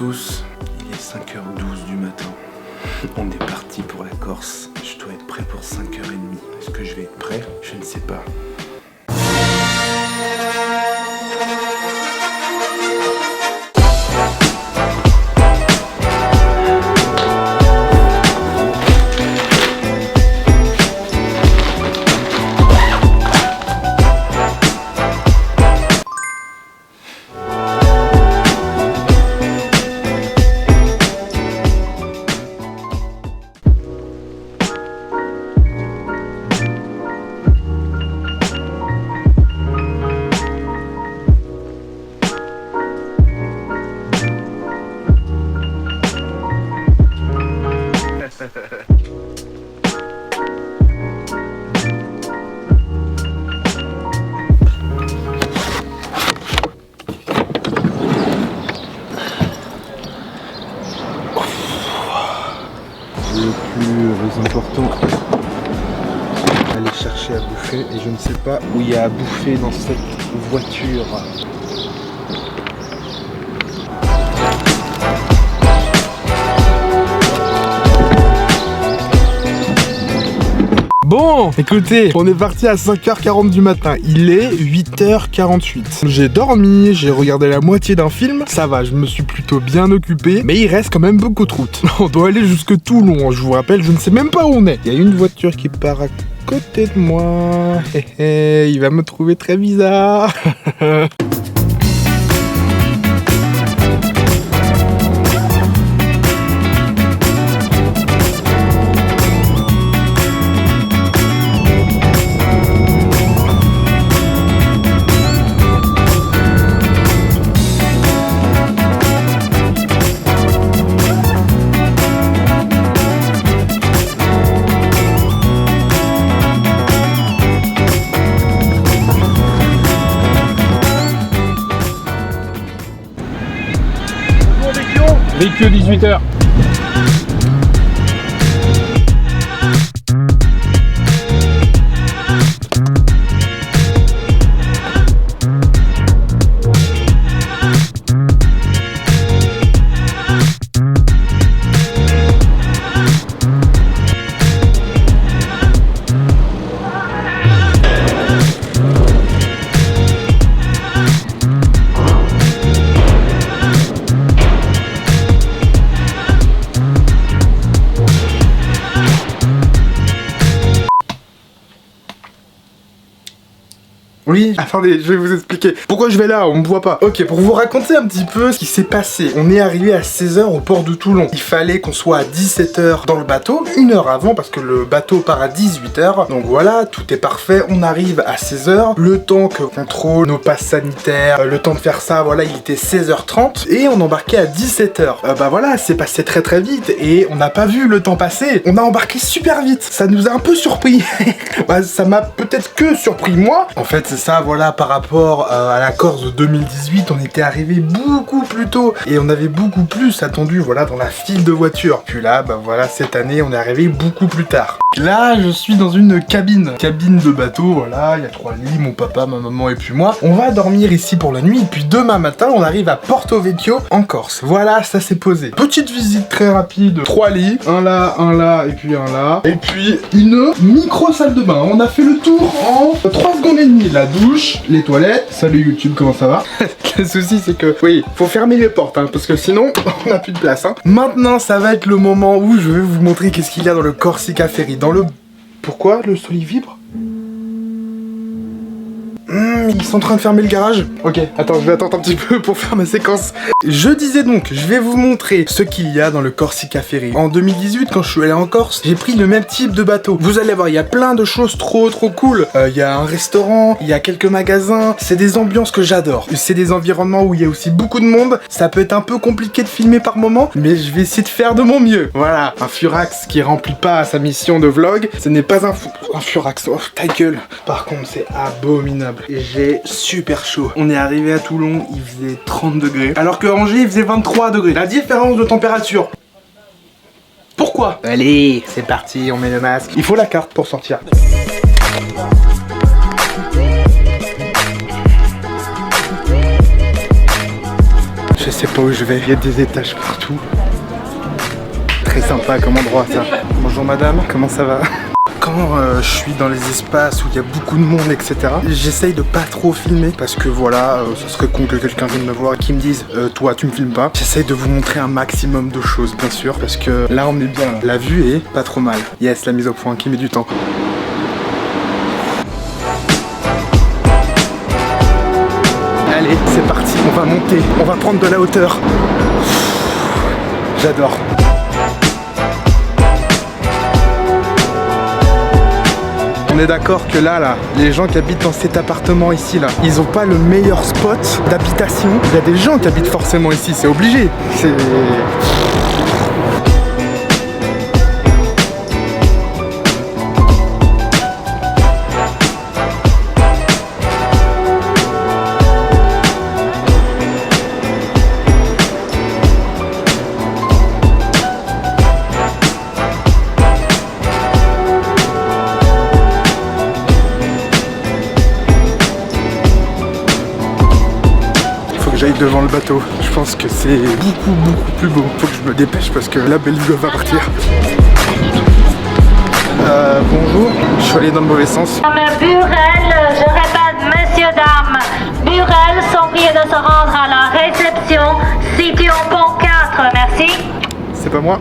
tous, il est 5h12 du matin. On est parti pour la Corse. Je dois être prêt pour 5h30. Est-ce que je vais être prêt? Je ne sais pas. Le plus important, aller chercher à bouffer, et je ne sais pas où il y a à bouffer dans cette voiture. Bon, écoutez, on est parti à 5h40 du matin, il est 8h48. J'ai dormi, j'ai regardé la moitié d'un film, ça va, je me suis plutôt bien occupé, mais il reste quand même beaucoup de route. On doit aller jusque Toulon, je vous rappelle, je ne sais même pas où on est. Il y a une voiture qui part à côté de moi, il va me trouver très bizarre. Véhicule 18h. Oui, attendez, je vais vous expliquer pourquoi je vais là, on me voit pas. Ok, pour vous raconter un petit peu ce qui s'est passé, on est arrivé à 16h au port de Toulon. Il fallait qu'on soit à 17h dans le bateau, une heure avant parce que le bateau part à 18h. Donc voilà, tout est parfait, on arrive à 16h. Le temps que contrôle nos passes sanitaires, le temps de faire ça, voilà, il était 16h30 et on embarquait à 17h. Bah voilà, c'est passé très très vite et on n'a pas vu le temps passer. On a embarqué super vite, ça nous a un peu surpris. Bah, ça m'a peut-être que surpris moi. En fait, c'est ça, voilà, par rapport à la Corse de 2018, on était arrivé beaucoup plus tôt et on avait beaucoup plus attendu, voilà, dans la file de voitures. Puis là, bah voilà, cette année, on est arrivé beaucoup plus tard. Là, je suis dans une cabine de bateau, voilà, il y a 3 lits, mon papa, ma maman et puis moi. On va dormir ici pour la nuit et puis demain matin, on arrive à Porto Vecchio en Corse. Voilà, ça s'est posé. Petite visite très rapide, 3 lits, un là et puis un là. Et puis une micro salle de bain. On a fait le tour en 3 secondes et demie. La douche, les toilettes. Salut YouTube, comment ça va? Le souci c'est que, oui, faut fermer les portes, hein, parce que sinon, on n'a plus de place. Hein. Maintenant, ça va être le moment où je vais vous montrer qu'est-ce qu'il y a dans le Corsica Ferry. Dans le... Pourquoi le sol vibre? Ils sont en train de fermer le garage. Ok, attends, je vais attendre un petit peu pour faire ma séquence. Je disais donc, je vais vous montrer ce qu'il y a dans le Corsica Ferry. En 2018, quand je suis allé en Corse, j'ai pris le même type de bateau. Vous allez voir, il y a plein de choses trop cool. Il y a un restaurant, il y a quelques magasins. C'est des ambiances que j'adore. C'est des environnements où il y a aussi beaucoup de monde. Ça peut être un peu compliqué de filmer par moment, mais je vais essayer de faire de mon mieux. Voilà, un Furax qui remplit pas sa mission de vlog. Ce n'est pas un Furax. Oh, ta gueule. Par contre, c'est abominable. Et j'ai super chaud. On est arrivé à Toulon, il faisait 30 degrés. Alors que Angers, il faisait 23 degrés. La différence de température. Pourquoi? Allez, c'est parti, on met le masque. Il faut la carte pour sortir. Je sais sais pas où je vais. Il y a des étages partout. Très sympa comme endroit ça. Bonjour madame, comment ça va? Quand je suis dans les espaces où il y a beaucoup de monde, etc., j'essaye de pas trop filmer parce que voilà, ce serait con que quelqu'un vienne me voir et qu'il me dise toi tu me filmes pas. J'essaye de vous montrer un maximum de choses bien sûr parce que là on est bien. La vue est pas trop mal. Yes, la mise au point qui met du temps. Allez, c'est parti, on va monter, on va prendre de la hauteur. J'adore. On est d'accord que là, les gens qui habitent dans cet appartement ici, là, ils ont pas le meilleur spot d'habitation. Il y a des gens qui habitent forcément ici, c'est obligé. C'est... J'aille devant le bateau. Je pense que c'est beaucoup plus beau. Faut que je me dépêche parce que la belle va partir. Bonjour, je suis allé dans le mauvais sens. Burel, je répète, messieurs, dames, Burel sont priés de se rendre à la réception située au pont 4, merci. C'est pas moi.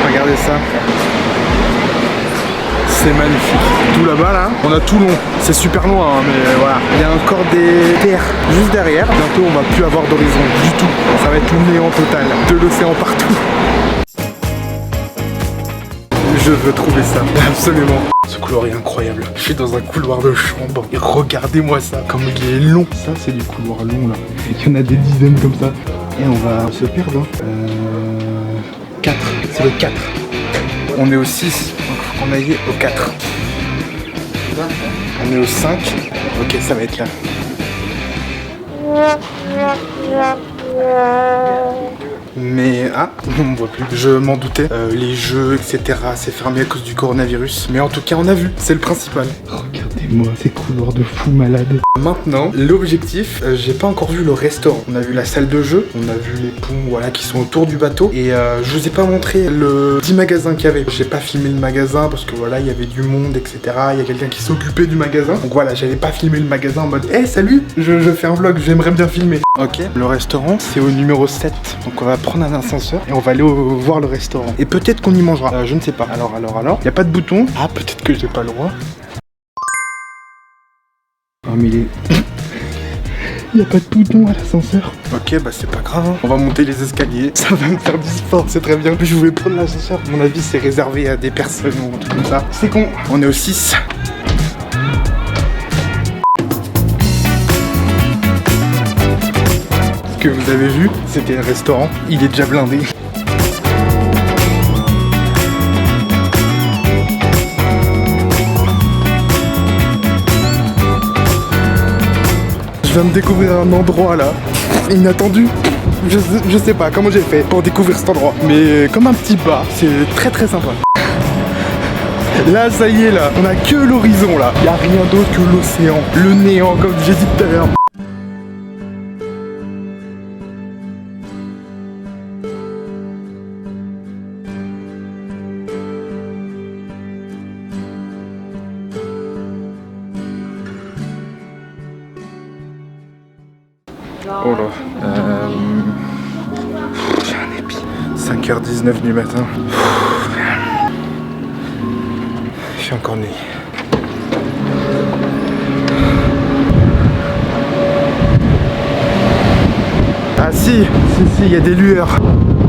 Regardez ça. C'est magnifique. Tout là-bas, là, on a Toulon. C'est super loin, hein, mais voilà. Il y a encore des terres juste derrière. Bientôt, on va plus avoir d'horizon du tout. Ça va être le néant total. De l'océan partout. Je veux trouver ça. Absolument. Ce couloir est incroyable. Je suis dans un couloir de chambre. Et regardez-moi ça. Comme il est long. Ça, c'est du couloir long, là. Il y en a des dizaines comme ça. Et on va se perdre. 4. C'est le 4. On est au 6, donc faut qu'on aille au 4. On est au 5. Ok, ça va être là. Mais ah, on me voit plus. Je m'en doutais. Les jeux, etc. c'est fermé à cause du coronavirus. Mais en tout cas, on a vu. C'est le principal. Regardez-moi ces couloirs de fou malade. Maintenant, l'objectif, j'ai pas encore vu le restaurant. On a vu la salle de jeu, on a vu les ponts, voilà, qui sont autour du bateau. Et je vous ai pas montré le petit magasin qu'il y avait. J'ai pas filmé le magasin parce que voilà, il y avait du monde, etc. Il y a quelqu'un qui s'occupait du magasin. Donc voilà, j'avais pas filmé le magasin en mode hey, salut, je fais un vlog, j'aimerais bien filmer. Ok, le restaurant, c'est au numéro 7. Donc on va prendre un ascenseur et on va aller voir le restaurant. Et peut-être qu'on y mangera. Je ne sais pas. Alors. Il y a pas de bouton. Ah, peut-être que j'ai pas le droit. Oh, mais il est... Il n'y a pas de bouton à l'ascenseur. Ok, bah c'est pas grave, hein. On va monter les escaliers. Ça va me faire du sport, c'est très bien. Je voulais prendre l'ascenseur. À mon avis, c'est réservé à des personnes ou un truc comme ça. C'est con. On est au 6. Ce que vous avez vu, c'était le restaurant. Il est déjà blindé. Je viens de découvrir un endroit là, inattendu. Je sais pas comment j'ai fait pour découvrir cet endroit. Mais comme un petit bar, c'est très très sympa. Là, ça y est là, on a que l'horizon là. Il n'y a rien d'autre que l'océan, le néant comme j'ai dit tout à l'heure. Oh là, j'ai un épi. 5h19 du matin. Je suis encore nuit. Ah si, il y a des lueurs.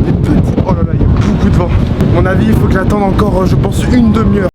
Des petits... Oh là là, il y a beaucoup de vent. À mon avis, il faut que j'attende encore, je pense, une demi-heure.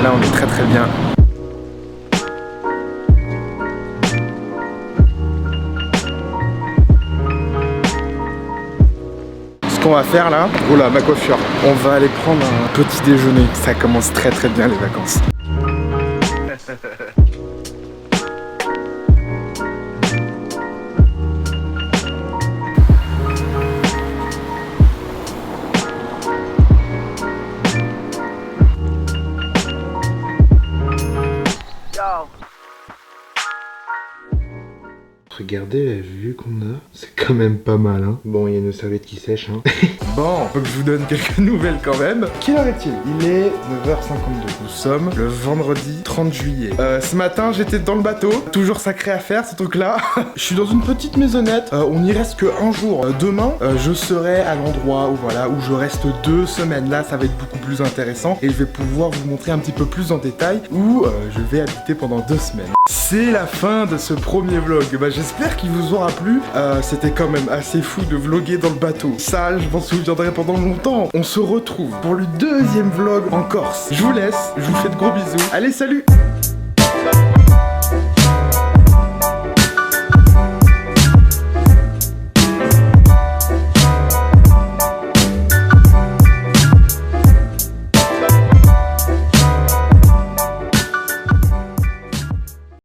Là, on est très très bien. Ce qu'on va faire là, oula, ma coiffure. On va aller prendre un petit déjeuner. Ça commence très très bien les vacances. Regardez la vue qu'on a, c'est quand même pas mal hein. Bon, il y a nos serviettes qui sèchent hein. Bon, faut que je vous donne quelques nouvelles quand même. Quelle heure est-il? Il est 9h52. Nous sommes le vendredi 30 juillet. Ce matin, j'étais dans le bateau. Toujours sacré à faire ce truc là. Je suis dans une petite maisonnette. On n'y reste que un jour. Demain, je serai à l'endroit où voilà, où je reste 2 semaines. Là, ça va être beaucoup plus intéressant. Et je vais pouvoir vous montrer un petit peu plus en détail où je vais habiter pendant 2 semaines. C'est la fin de ce premier vlog. Bah, j'espère qu'il vous aura plu. C'était quand même assez fou de vlogger dans le bateau. Ça, je m'en souviendrai pendant longtemps. On se retrouve pour le 2e vlog en Corse. Je vous laisse, je vous fais de gros bisous. Allez, salut!